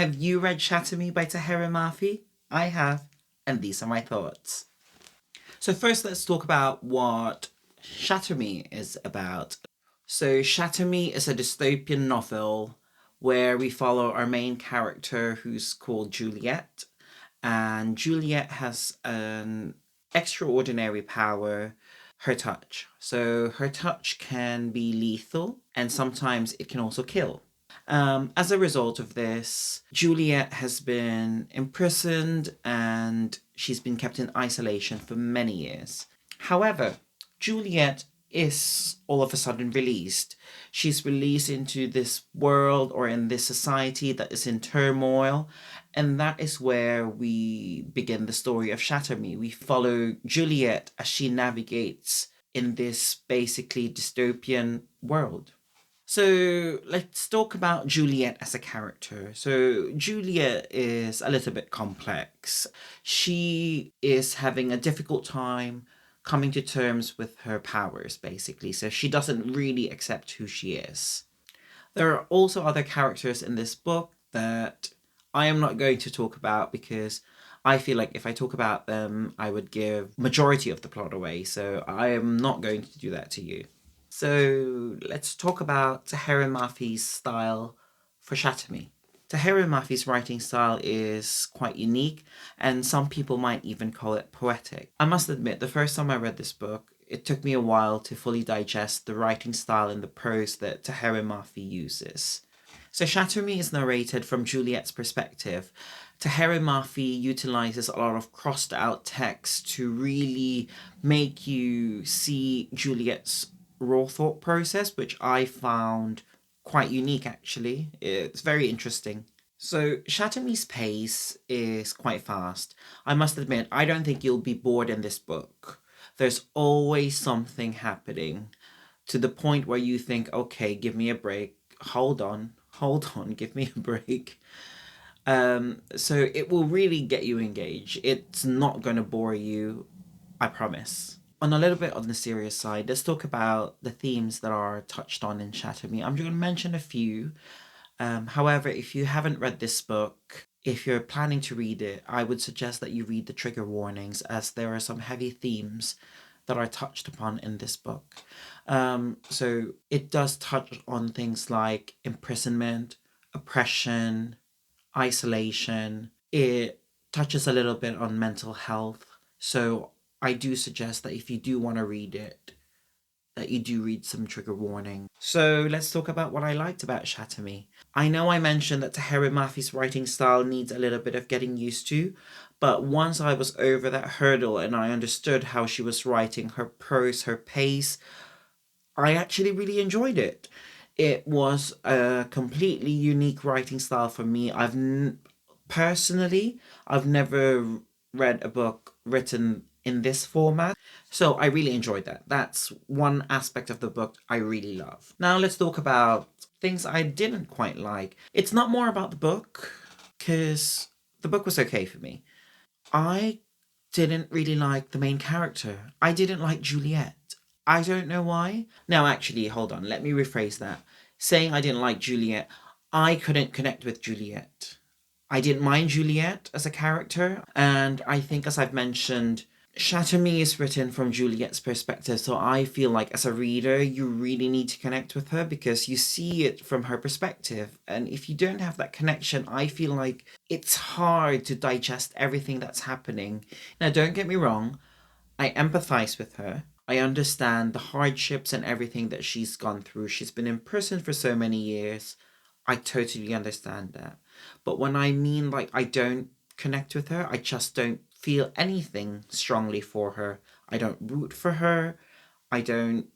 Have you read Shatter Me by Tahira Mafi? I have, and these are my thoughts. So first let's talk about what Shatter Me is about. So Shatter Me is a dystopian novel where we follow our main character who's called Juliet. And Juliet has an extraordinary power, her touch. So her touch can be lethal and sometimes it can also kill. As a result of this, Juliet has been imprisoned and she's been kept in isolation for many years. However, Juliet is all of a sudden released. She's released into this world or in this society that is in turmoil, and that is where we begin the story of Shatter Me. We follow Juliet as she navigates in this basically dystopian world. So let's talk about Juliet as a character. So Juliet is a little bit complex. She is having a difficult time coming to terms with her powers, basically. So she doesn't really accept who she is. There are also other characters in this book that I am not going to talk about because I feel like if I talk about them, I would give majority of the plot away. So I am not going to do that to you. So let's talk about Tahira Mafi's style for Shatter Me. Tahira Mafi's writing style is quite unique, and some people might even call it poetic. I must admit, the first time I read this book, it took me a while to fully digest the writing style and the prose that Tahira Mafi uses. So Shatter Me is narrated from Juliet's perspective. Tahira Mafi utilizes a lot of crossed out text to really make you see Juliet's raw thought process, which I found quite unique actually. It's very interesting. So Shatter Me's pace is quite fast. I must admit, I don't think you'll be bored in this book. There's always something happening to the point where you think, okay, give me a break. Hold on, give me a break. So it will really get you engaged. It's not going to bore you, I promise. On a little bit on the serious side, let's talk about the themes that are touched on in Shatter Me. I'm going to mention a few. However, if you haven't read this book, if you're planning to read it, I would suggest that you read the trigger warnings, as there are some heavy themes that are touched upon in this book. So it does touch on things like imprisonment, oppression, isolation. It touches a little bit on mental health. So I do suggest that if you do want to read it, that you do read some trigger warning. So let's talk about what I liked about Shatter Me. I know I mentioned that Tahira Mafi's writing style needs a little bit of getting used to, but once I was over that hurdle and I understood how she was writing, her prose, her pace, I actually really enjoyed it. It was a completely unique writing style for me. Personally, I've never read a book written in this format. So I really enjoyed that. That's one aspect of the book I really love. Now let's talk about things I didn't quite like. It's not more about the book, because the book was okay for me. I didn't really like the main character. I didn't like Juliet. I don't know why. Now, actually, hold on. Let me rephrase that. Saying I didn't like Juliet, I couldn't connect with Juliet. I didn't mind Juliet as a character, and I think, as I've mentioned, Shatter Me is written from Juliet's perspective, so I feel like as a reader, you really need to connect with her because you see it from her perspective. And if you don't have that connection, I feel like it's hard to digest everything that's happening. Now, don't get me wrong, I empathize with her. I understand the hardships and everything that she's gone through. She's been in prison for so many years. I totally understand that. But when I mean like I don't connect with her, I just don't feel anything strongly for her. I don't root for her. I don't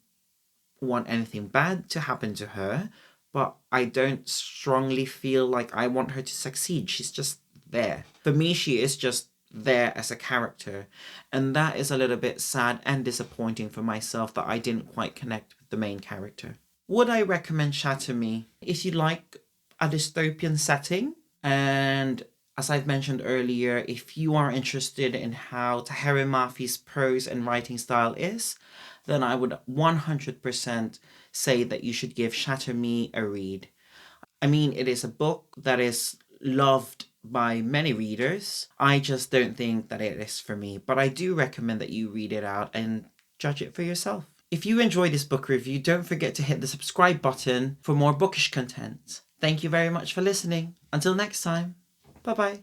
want anything bad to happen to her, but I don't strongly feel like I want her to succeed. She's just there. For me, she is just there as a character, and that is a little bit sad and disappointing for myself that I didn't quite connect with the main character. Would I recommend Shatter Me? If you like a dystopian setting, and as I've mentioned earlier, if you are interested in how Tahira Mafi's prose and writing style is, then I would 100% say that you should give Shatter Me a read. I mean, it is a book that is loved by many readers. I just don't think that it is for me, but I do recommend that you read it out and judge it for yourself. If you enjoy this book review, don't forget to hit the subscribe button for more bookish content. Thank you very much for listening. Until next time, bye bye.